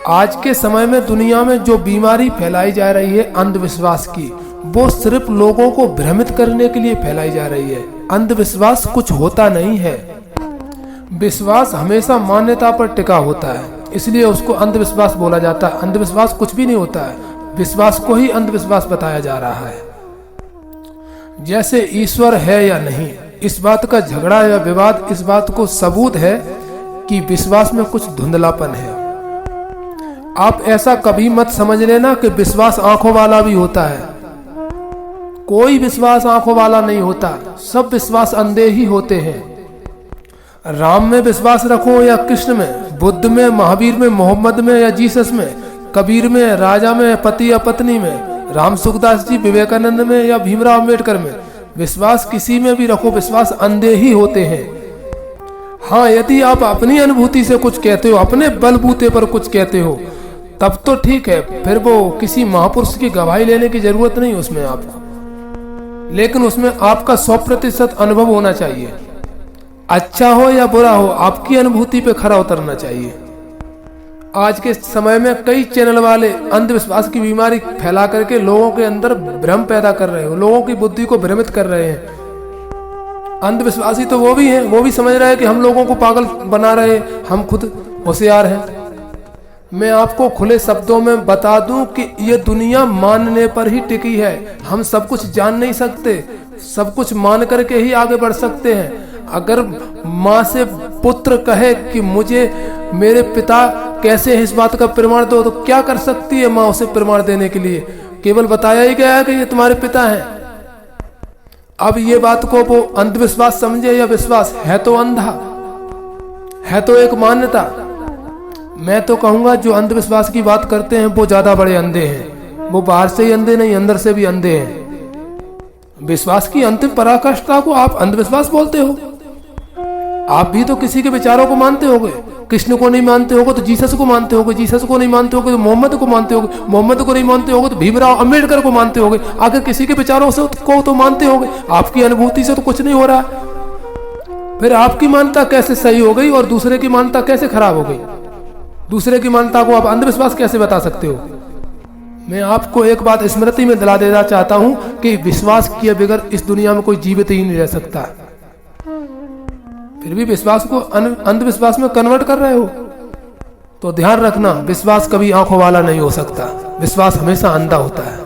आज के समय में दुनिया में जो बीमारी फैलाई जा रही है अंधविश्वास की, वो सिर्फ लोगों को भ्रमित करने के लिए फैलाई जा रही है। अंधविश्वास कुछ होता नहीं है। विश्वास हमेशा मान्यता पर टिका होता है, इसलिए उसको अंधविश्वास बोला जाता है। अंधविश्वास कुछ भी नहीं होता है, विश्वास को ही अंधविश्वास बताया जा रहा है। जैसे ईश्वर है या नहीं, इस बात का झगड़ा या विवाद इस बात को सबूत है कि विश्वास में कुछ धुंधलापन है। आप ऐसा कभी मत समझ लेना कि विश्वास आंखों वाला भी होता है। कोई विश्वास आंखों वाला नहीं होता, सब विश्वास अंधे ही होते हैं। राम में विश्वास रखो या कृष्ण में, बुद्ध में, महावीर में, मोहम्मद में या जीसस में, कबीर में, राजा में, पति या पत्नी में, राम सुखदास जी, विवेकानंद में या भीमराव अम्बेडकर में, विश्वास किसी में भी रखो, विश्वास अंधे ही होते हैं। हाँ, यदि आप अपनी अनुभूति से कुछ कहते हो, अपने बलबूते पर कुछ कहते हो, तब तो ठीक है, फिर वो किसी महापुरुष की गवाही लेने की जरूरत नहीं उसमें आपको, लेकिन उसमें आपका 100% अनुभव होना चाहिए। अच्छा हो या बुरा हो, आपकी अनुभूति पे खरा उतरना चाहिए। आज के समय में कई चैनल वाले अंधविश्वास की बीमारी फैला करके लोगों के अंदर भ्रम पैदा कर रहे हो, लोगों की बुद्धि को भ्रमित कर रहे हैं। अंधविश्वासी तो वो भी हैं, वो भी समझ रहे हैं कि हम लोगों को पागल बना रहे हैं, हम खुद होशियार हैं। मैं आपको खुले शब्दों में बता दूं कि ये दुनिया मानने पर ही टिकी है। हम सब कुछ जान नहीं सकते, सब कुछ मान करके ही आगे बढ़ सकते हैं। अगर माँ से पुत्र कहे कि मुझे मेरे पिता कैसे है, इस बात का प्रमाण दो, तो क्या कर सकती है माँ उसे प्रमाण देने के लिए? केवल बताया ही गया है कि ये तुम्हारे पिता हैं। अब ये बात को वो अंधविश्वास समझे या विश्वास, है तो अंधा, है तो एक मान्यता। मैं तो कहूंगा जो अंधविश्वास की बात करते हैं वो ज्यादा बड़े अंधे हैं। वो बाहर से ही अंधे नहीं, अंदर से भी अंधे हैं। विश्वास की अंतिम पराकाष्ठा को आप अंधविश्वास बोलते हो। आप भी तो किसी के विचारों को मानते होगे। कृष्ण को नहीं मानते होगे तो जीसस को मानते होगे, जीसस को नहीं मानते होगे तो मोहम्मद को मानते होगे, मोहम्मद को नहीं मानते होगे तो भीमराव अम्बेडकर को मानते होगे। आखिर किसी के विचारों से को तो मानते होगे। आपकी अनुभूति से तो कुछ नहीं हो रहा, फिर आपकी मान्यता कैसे सही हो गई और दूसरे की मान्यता कैसे खराब हो गई? दूसरे की मान्यता को आप अंधविश्वास कैसे बता सकते हो? मैं आपको एक बात स्मृति में दिला देना चाहता हूं कि विश्वास किए बगैर इस दुनिया में कोई जीवित ही नहीं रह सकता। फिर भी विश्वास को अंधविश्वास में कन्वर्ट कर रहे हो, तो ध्यान रखना, विश्वास कभी आंखों वाला नहीं हो सकता। विश्वास हमेशा अंधा होता है।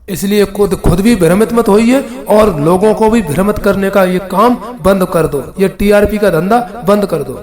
इसलिए खुद भी भ्रमित मत होइए और लोगों को भी भ्रमित करने का ये काम बंद कर दो। ये टीआरपी का धंधा बंद कर दो।